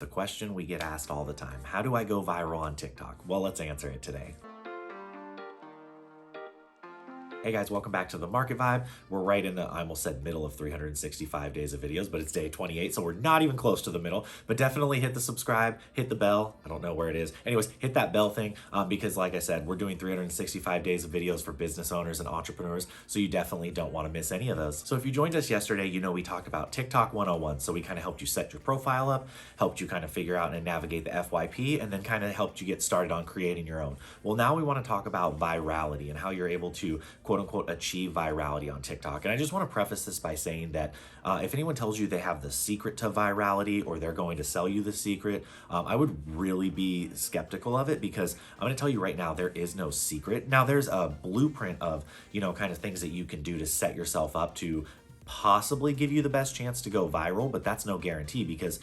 The question we get asked all the time, how do I go viral on TikTok? Well, let's answer it today. Hey guys, welcome back to the Market Vibe. We're right in the, I almost said middle of 365 days of videos, but it's day 28, so we're not even close to the middle. But definitely hit the subscribe, hit the bell. I don't know where it is. Anyways, hit that bell thing because like I said, we're doing 365 days of videos for business owners and entrepreneurs, so you definitely don't want to miss any of those. So if you joined us yesterday, you know we talked about TikTok 101. So we kind of helped you set your profile up, helped you kind of figure out and navigate the FYP, and then kind of helped you get started on creating your own. Well, now we want to talk about virality and how you're able to quote unquote achieve virality on TikTok. And I just want to preface this by saying that if anyone tells you they have the secret to virality or they're going to sell you the secret, I would really be skeptical of it, because I'm going to tell you right now, there is no secret. Now there's a blueprint of, kind of things that you can do to set yourself up to possibly give you the best chance to go viral, but that's no guarantee, because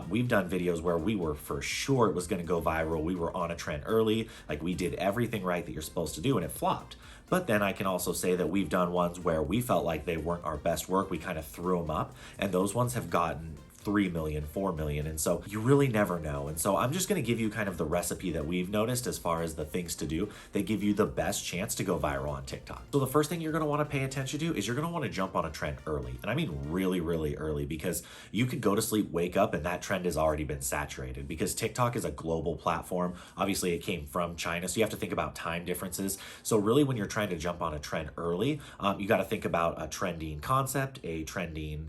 we've done videos where we were for sure it was going to go viral. We were on a trend early, like we did everything right that you're supposed to do, and it flopped. But then I can also say that we've done ones where we felt like they weren't our best work. We kind of threw them up, and those ones have gotten 3 million, 4 million. And so you really never know. And so I'm just going to give you kind of the recipe that we've noticed as far as the things to do that give you the best chance to go viral on TikTok. So the first thing you're going to want to pay attention to is you're going to want to jump on a trend early. And I mean really, really early, because you could go to sleep, wake up, and that trend has already been saturated, because TikTok is a global platform. Obviously it came from China, so you have to think about time differences. So really when you're trying to jump on a trend early, you got to think about a trending concept, a trending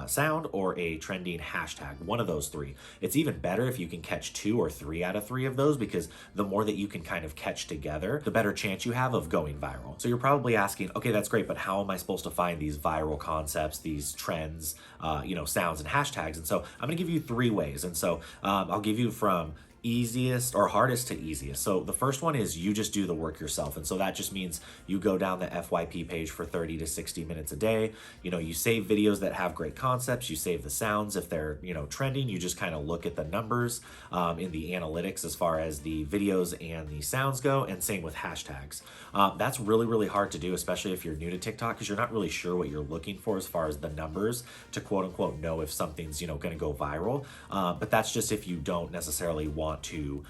sound, or a trending hashtag, one of those three. It's even better if you can catch 2 or 3 out of 3 of those, because the more that you can kind of catch together, the better chance you have of going viral. So you're probably asking, okay, that's great, but how am I supposed to find these viral concepts, these trends, sounds and hashtags? And so I'm gonna give you 3 ways. And so I'll give you from easiest or hardest to easiest. So the first one is you just do the work yourself. And so that just means you go down the FYP page for 30 to 60 minutes a day. You save videos that have great concepts. You save the sounds if they're, trending. You just kind of look at the numbers in the analytics as far as the videos and the sounds go. And same with hashtags. That's really, really hard to do, especially if you're new to TikTok, because you're not really sure what you're looking for as far as the numbers to quote unquote know if something's, going to go viral. But that's just if you don't necessarily want to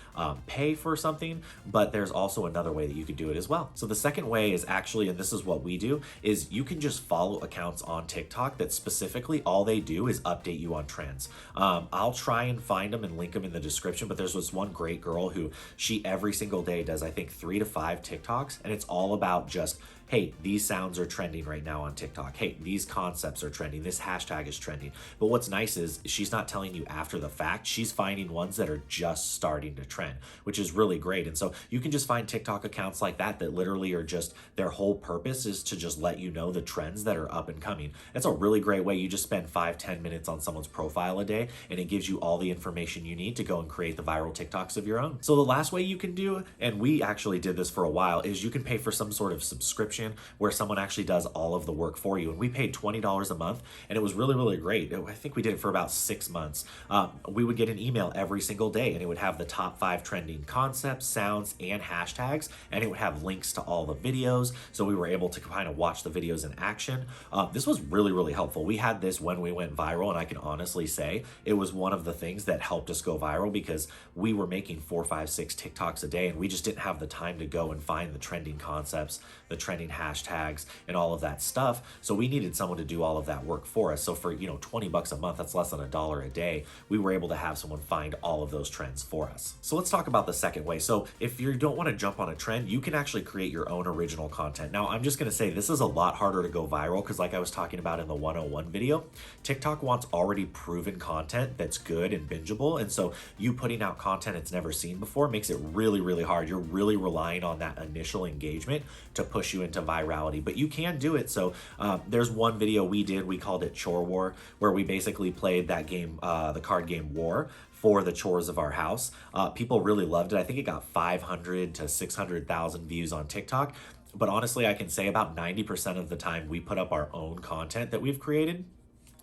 pay for something. But there's also another way that you could do it as well. So the second way is actually, and this is what we do, is you can just follow accounts on TikTok that specifically all they do is update you on trends. I'll try and find them and link them in the description, but there's this one great girl who she every single day does, I think, 3 to 5 TikToks, and it's all about just, hey, these sounds are trending right now on TikTok. Hey, these concepts are trending. This hashtag is trending. But what's nice is she's not telling you after the fact. She's finding ones that are just starting to trend, which is really great. And so you can just find TikTok accounts like that literally are just, their whole purpose is to just let you know the trends that are up and coming. It's a really great way. You just spend 5-10 minutes on someone's profile a day, and it gives you all the information you need to go and create the viral TikToks of your own. So the last way you can do, and we actually did this for a while, is you can pay for some sort of subscription where someone actually does all of the work for you. And we paid $20 a month, and it was really, really great. I think we did it for about 6 months. We would get an email every single day, and it would have the top 5 trending concepts, sounds, and hashtags, and it would have links to all the videos. So we were able to kind of watch the videos in action. This was really, really helpful. We had this when we went viral, and I can honestly say it was one of the things that helped us go viral, because we were making 4, 5, 6 TikToks a day, and we just didn't have the time to go and find the trending concepts, the trending hashtags, and all of that stuff. So we needed someone to do all of that work for us. So for, $20 a month, that's less than $1 a day. We were able to have someone find all of those trends for us. So let's talk about the second way. So if you don't want to jump on a trend, you can actually create your own original content. Now, I'm just going to say this is a lot harder to go viral, because like I was talking about in the 101 video, TikTok wants already proven content that's good and bingeable. And so you putting out content it's never seen before makes it really, really hard. You're really relying on that initial engagement to push you into virality, but you can do it. So there's one video we did, we called it Chore War, where we basically played that game, the card game War, for the chores of our house. People really loved it. I think it got 500 to 600,000 views on TikTok. But honestly, I can say about 90% of the time we put up our own content that we've created,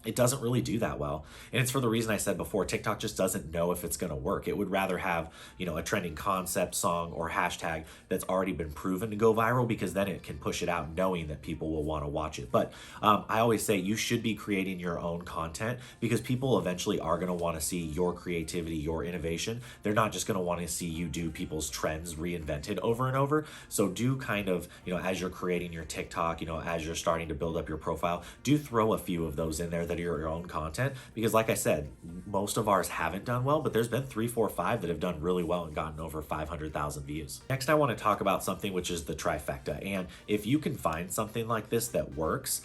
it doesn't really do that well. And it's for the reason I said before, TikTok just doesn't know if it's going to work. It would rather have, a trending concept, song, or hashtag that's already been proven to go viral, because then it can push it out knowing that people will want to watch it. But I always say you should be creating your own content, because people eventually are going to want to see your creativity, your innovation. They're not just going to want to see you do people's trends reinvented over and over. So do kind of, as you're creating your TikTok, as you're starting to build up your profile, do throw a few of those in there that are your own content, because like I said, most of ours haven't done well, but there's been 3, 4, 5 that have done really well and gotten over 500,000 views. Next, I want to talk about something which is the trifecta. And if you can find something like this that works,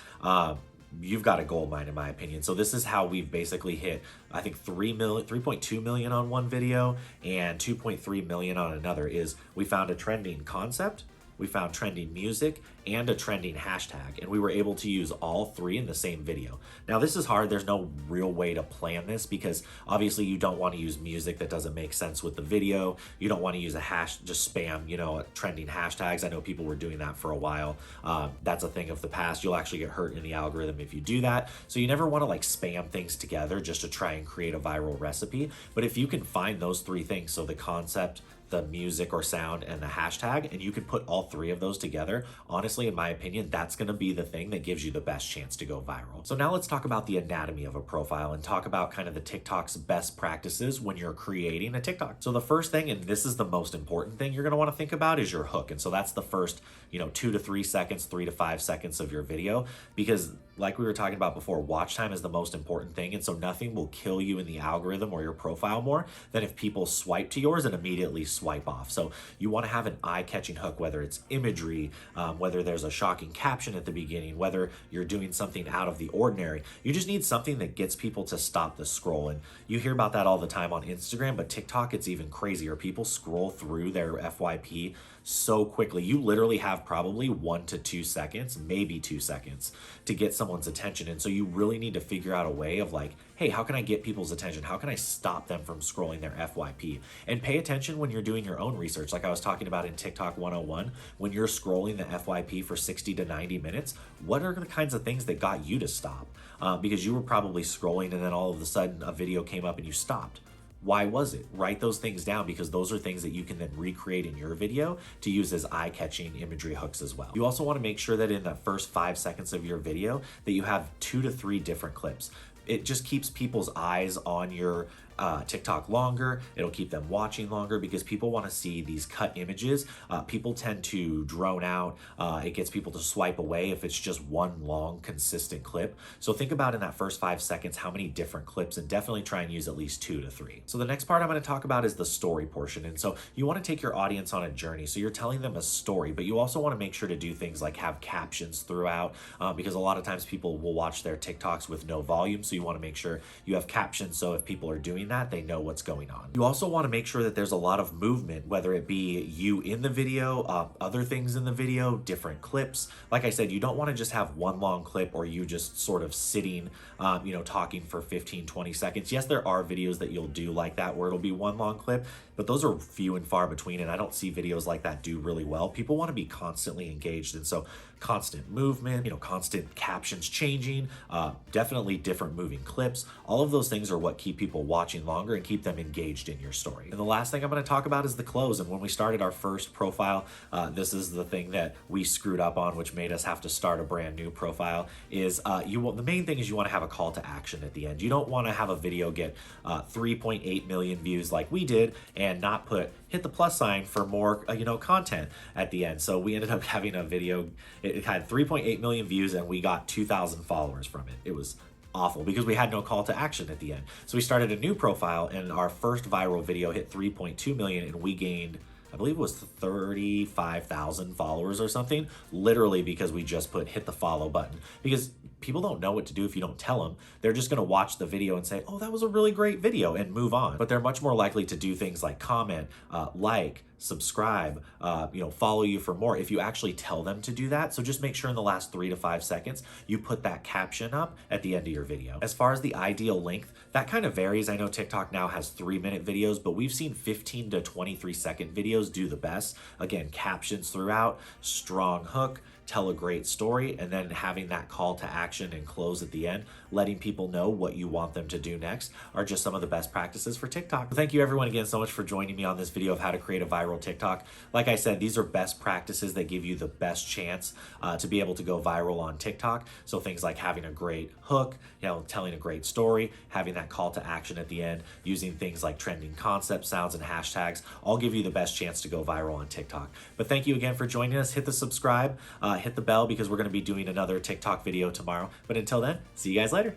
you've got a gold mine in my opinion. So this is how we've basically hit, I think 3.2 million on one video and 2.3 million on another. Is we found a trending concept, we found trending music, and a trending hashtag, and we were able to use all 3 in the same video. Now this is hard, there's no real way to plan this, because obviously you don't want to use music that doesn't make sense with the video. You don't want to use just spam, trending hashtags. I know people were doing that for a while. That's a thing of the past. You'll actually get hurt in the algorithm if you do that. So you never want to like spam things together just to try and create a viral recipe. But if you can find those 3 things, so the concept, the music or sound, and the hashtag, and you can put all 3 of those together, honestly, in my opinion, that's going to be the thing that gives you the best chance to go viral. So now let's talk about the anatomy of a profile and talk about kind of the TikTok's best practices when you're creating a TikTok. So the first thing, and this is the most important thing you're going to want to think about, is your hook. And so that's the first, 2 to 3 seconds, 3 to 5 seconds of your video, because like we were talking about before, watch time is the most important thing. And so nothing will kill you in the algorithm or your profile more than if people swipe to yours and immediately swipe off. So you want to have an eye-catching hook, whether it's imagery, whether there's a shocking caption at the beginning, whether you're doing something out of the ordinary. You just need something that gets people to stop the scroll. And you hear about that all the time on Instagram, but TikTok, it's even crazier. People scroll through their FYP so quickly. You literally have probably 1 to 2 seconds, maybe 2 seconds, to get someone's attention. And so you really need to figure out a way of like, hey, how can I get people's attention? How can I stop them from scrolling their FYP? And pay attention when you're doing your own research. Like I was talking about in TikTok 101, when you're scrolling the FYP for 60 to 90 minutes, what are the kinds of things that got you to stop? Because you were probably scrolling and then all of a sudden a video came up and you stopped. Why was it? Write those things down, because those are things that you can then recreate in your video to use as eye-catching imagery hooks as well. You also want to make sure that in the first 5 seconds of your video that you have 2 to 3 different clips. It just keeps people's eyes on your TikTok longer. It'll keep them watching longer, because people want to see these cut images. People tend to drone out. It gets people to swipe away if it's just one long consistent clip. So think about in that first 5 seconds how many different clips, and definitely try and use at least 2 to 3. So the next part I'm going to talk about is the story portion. And so you want to take your audience on a journey. So you're telling them a story, but you also want to make sure to do things like have captions throughout, because a lot of times people will watch their TikToks with no volume. So you want to make sure you have captions, so if people are doing that, they know what's going on. You also want to make sure that there's a lot of movement, whether it be you in the video, other things in the video, different clips. Like I said, you don't want to just have one long clip or you just sort of sitting, talking for 15, 20 seconds. Yes, there are videos that you'll do like that where it'll be one long clip, but those are few and far between, and I don't see videos like that do really well. People want to be constantly engaged, and so constant movement, constant captions changing, definitely different moving clips. All of those things are what keep people watching longer and keep them engaged in your story. And the last thing I'm going to talk about is the close. And when we started our first profile, this is the thing that we screwed up on, which made us have to start a brand new profile, is the main thing is you want to have a call to action at the end. You don't want to have a video get 3.8 million views like we did and not hit the plus sign for more content at the end. So we ended up having a video, it had 3.8 million views and we got 2,000 followers from it. It was awful because we had no call to action at the end. So we started a new profile, and our first viral video hit 3.2 million and we gained, I believe it was 35,000 followers or something, literally because we just hit the follow button. Because people don't know what to do if you don't tell them. They're just going to watch the video and say, oh, that was a really great video, and move on. But they're much more likely to do things like comment, like, subscribe, follow you for more if you actually tell them to do that. So just make sure in the last 3 to 5 seconds, you put that caption up at the end of your video. As far as the ideal length, that kind of varies. I know TikTok now has 3-minute videos, but we've seen 15 to 23-second videos do the best. Again, captions throughout, strong hook, tell a great story, and then having that call to action and close at the end, letting people know what you want them to do next, are just some of the best practices for TikTok. Thank you everyone again so much for joining me on this video of how to create a viral TikTok. Like I said, these are best practices that give you the best chance to be able to go viral on TikTok. So things like having a great hook, telling a great story, having that call to action at the end, using things like trending concept sounds and hashtags, all give you the best chance to go viral on TikTok. But thank you again for joining us. Hit the subscribe, hit the bell, because we're going to be doing another TikTok video tomorrow. But until then, see you guys later.